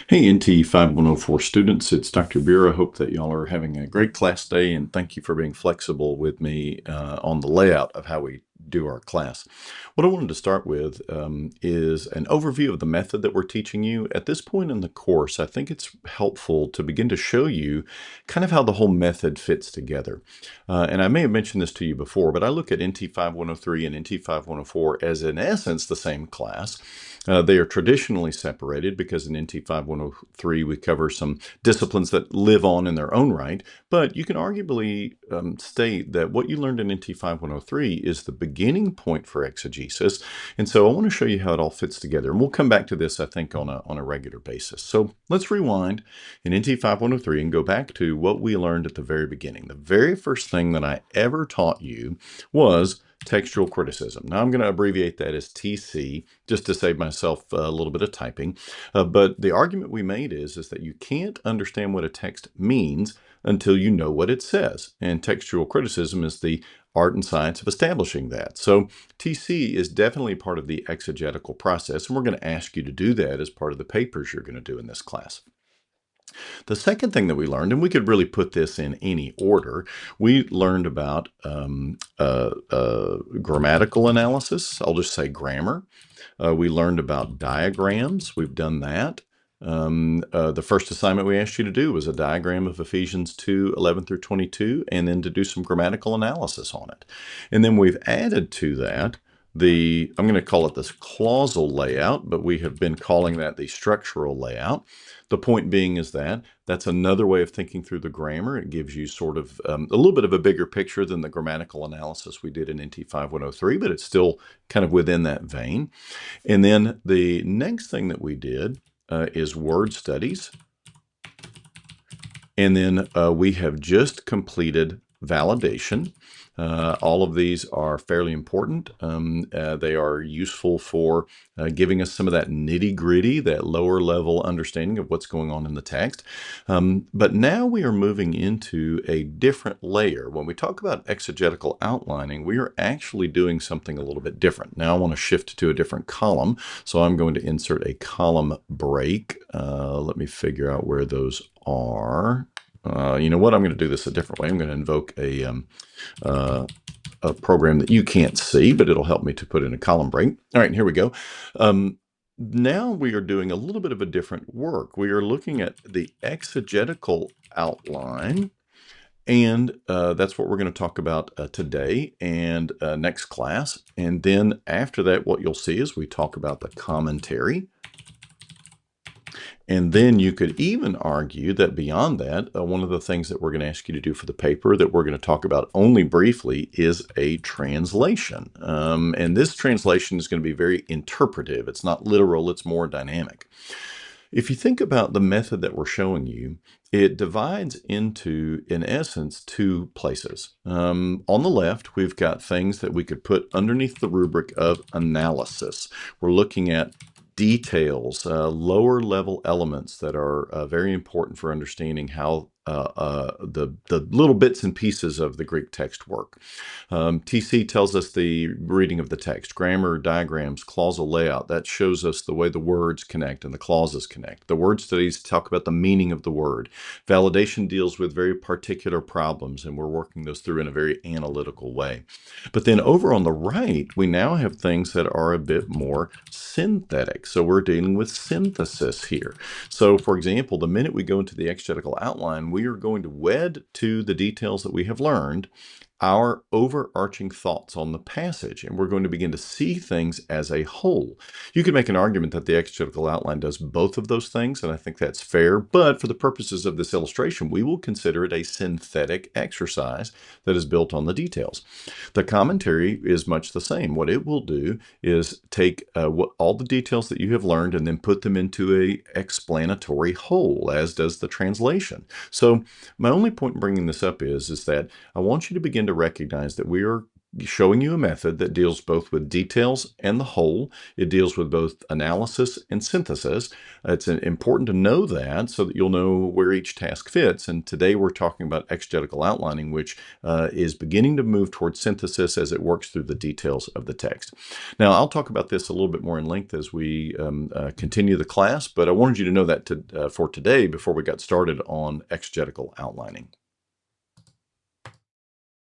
Hey, NT5104 students, it's Dr. Beer. I hope that y'all are having a great class day, and thank you for being flexible with me on the layout of how we do our class. What I wanted to start with is an overview of the method that we're teaching you. At this point in the course, I think it's helpful to begin to show you kind of how the whole method fits together. And I may have mentioned this to you before, but I look at NT5103 and NT5104 as, in essence, the same class. They are traditionally separated because in NT5103 we cover some disciplines that live on in their own right, but you can arguably state that what you learned in NT5103 is the beginning point for exegesis, and so I want to show you how it all fits together, and we'll come back to this, I think, on a regular basis. So let's rewind in NT5103 and go back to what we learned at the very beginning. The very first thing that I ever taught you was textual criticism. Now I'm going to abbreviate that as TC just to save myself a little bit of typing. But the argument we made is that you can't understand what a text means until you know what it says. And textual criticism is the art and science of establishing that. So TC is definitely part of the exegetical process, and we're going to ask you to do that as part of the papers you're going to do in this class. The second thing that we learned, and we could really put this in any order, we learned about grammatical analysis. I'll just say grammar. We learned about diagrams. We've done that. The first assignment we asked you to do was a diagram of Ephesians 2:11 through 22, and then to do some grammatical analysis on it. And then we've added to that I'm going to call it this clausal layout, but we have been calling that the structural layout. The point being is that that's another way of thinking through the grammar. It gives you sort of a little bit of a bigger picture than the grammatical analysis we did in NT5103, but it's still kind of within that vein. And then the next thing that we did is word studies. And then we have just completed validation. All of these are fairly important. They are useful for giving us some of that nitty-gritty, that lower level understanding of what's going on in the text. But now we are moving into a different layer. When we talk about exegetical outlining, we are actually doing something a little bit different. Now I want to shift to a different column, so I'm going to insert a column break. Let me figure out where those are. You know what? I'm going to do this a different way. I'm going to invoke a program that you can't see, but it'll help me to put in a column break. All right, here we go. Now we are doing a little bit of a different work. We are looking at the exegetical outline, and that's what we're going to talk about today and next class. And then after that, what you'll see is we talk about the commentary. And then you could even argue that beyond that, one of the things that we're going to ask you to do for the paper that we're going to talk about only briefly is a translation. And this translation is going to be very interpretive. It's not literal, it's more dynamic. If you think about the method that we're showing you, it divides into, in essence, two places. On the left, we've got things that we could put underneath the rubric of analysis. We're looking at details, lower level elements that are very important for understanding how the little bits and pieces of the Greek text work. TC tells us the reading of the text, grammar, diagrams, clausal layout. That shows us the way the words connect and the clauses connect. The word studies talk about the meaning of the word. Validation deals with very particular problems, and we're working those through in a very analytical way. But then over on the right, we now have things that are a bit more synthetic. So we're dealing with synthesis here. So for example, the minute we go into the exegetical outline, we are going to wed to the details that we have learned our overarching thoughts on the passage, and we're going to begin to see things as a whole. You could make an argument that the exegetical outline does both of those things, and I think that's fair, but for the purposes of this illustration, we will consider it a synthetic exercise that is built on the details. The commentary is much the same. What it will do is take all the details that you have learned and then put them into a explanatory whole, as does the translation. So my only point in bringing this up is that I want you to begin to recognize that we are showing you a method that deals both with details and the whole. It deals with both analysis and synthesis. It's important to know that so that you'll know where each task fits. And today we're talking about exegetical outlining, which is beginning to move towards synthesis as it works through the details of the text. Now, I'll talk about this a little bit more in length as we continue the class, but I wanted you to know that for today before we got started on exegetical outlining.